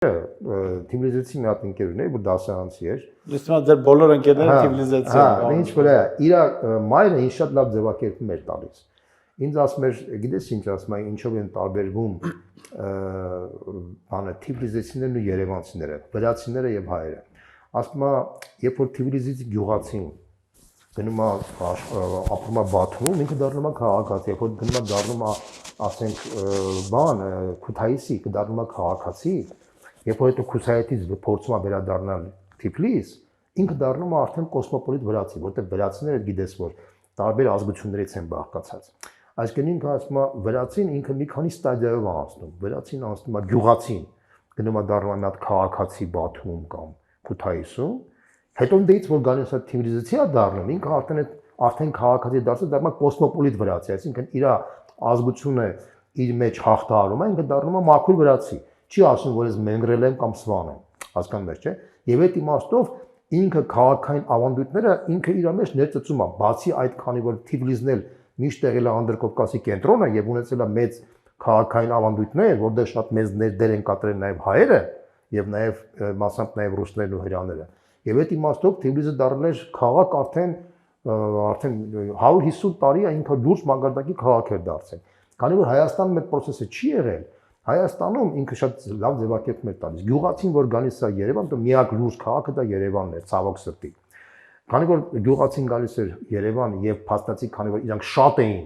Թիվլիզեցի մի հատ ընկեր ուներ, որ դասարանցի էր։ Իսկ նա ձեր բոլոր ընկերները թիվլիզեցի են։ Հա, ինչ որ է, իր մայրը ինձ շատ լավ ձևակերպում էր տալիս։ Ինձ ասում էր, գիտես ինչ ասում է, ինչով են տարբերվում բանը թիվլիզեցիներն ու երևանցիները, վրացիները եւ հայերը։ Ասում է, երբ որ թիվլիզից գյուղացին գնում է ապրում է Բաթումում, ինքը դառնում է քաղաքացի, երբ որ գնում է դառնում է, ասենք, բան, Քութայիսի, դառնում է քաղաքացի, երբ որ հետո Քութայից փորձում է վերադառնալ Թիֆլիս, ինքը դառնում է արդեն կոսմոպոլիտ վրացի, որտեղ վրացիները գիտես որ տարբեր ազգություններից են բաղկացած։ Այսինքն ինքը ասում է վրացին ինքը մի քանի ստադիայով է անցնում, վրացին անցնում է գյուղացին, գնում է դառնում է մի հատ քաղաքացի Բաթումում կամ Քութայիսում, հետո դից որ գալիս է թիվլիզեցի է դառնում, ինքը արդեն քաղաքացի դարձել դառնում է կոսմոպոլիտ վրացի, այսինքն իր ազգությունը իր մեջ հաղթահարում է, ինքը դառնում է մաքուր վրացի, չի ասում որ ես մենգրել եմ կամ սվան եմ, հասկանում եք, չէ՞։ Եվ այդ իմաստով ինքը քաղաքային ավանդույթները ինքը իր մեջ ներծծում է, բացի այդ քանի որ Թիֆլիսն էլ միշտ եղել է Անդրկովկասի կենտրոնը եւ ունեցել է մեծ քաղաքային ավանդույթներ, որտեղ շատ մեծ ներդեր են կատարել նաեւ հայերը եւ նաեւ մասամբ նաեւ ռուսներն ու հրեաները։ Եվ այդ իմաստով Թիֆլիսը դառել էր քաղաք արդեն 150 տարի է ինքը լուրջ մակարդակի քաղաք էր դարձել։ Քանի որ Հայաստանում այդ process-ը չի եղել, Հայաստանում ինքը շատ լավ ձևակերպում էր տալիս։ Գյուղացին որ գալիս է Երևան, તો միակ լուրջ քաղաքը դա Երևանն էր, ցավոք սրտի։ Քանի որ գյուղացին գալիս էր Երևան եւ փաստացի քանի որ իրանք շատ էին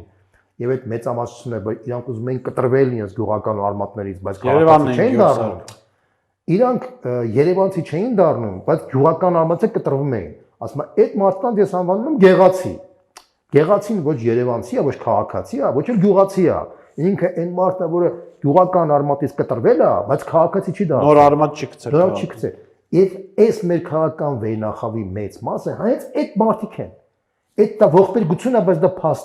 եւ այդ մեծամասնությունը որ իրանք ուզում էին կտրվել իրենց գյուղական արմատներից, բայց քաղաքացի չէին դառնում։ Իրանք երևանցի չէին դառնում, բայց գյուղական արմատը կտրվում էին։ Ասում եմ, այդ մարդկանց ես անվանում եմ գեղացի։ Գեղացին ոչ երևանցի է, ոչ քաղաքացի է, ոչ էլ գյուղացի է։ Ինքը այն մարդն է, որը գյուղական արմատից կտրվել է, բայց քաղաքացի չի դառնում։ Նոր արմատ չի գցել։ Նոր չի գցել։ Եվ այս մեր քաղաքական վերնախավի մեծ մասը հենց այդ մարդիկ են։ Այդ դա ողբերգություն է, բայց դա փաստ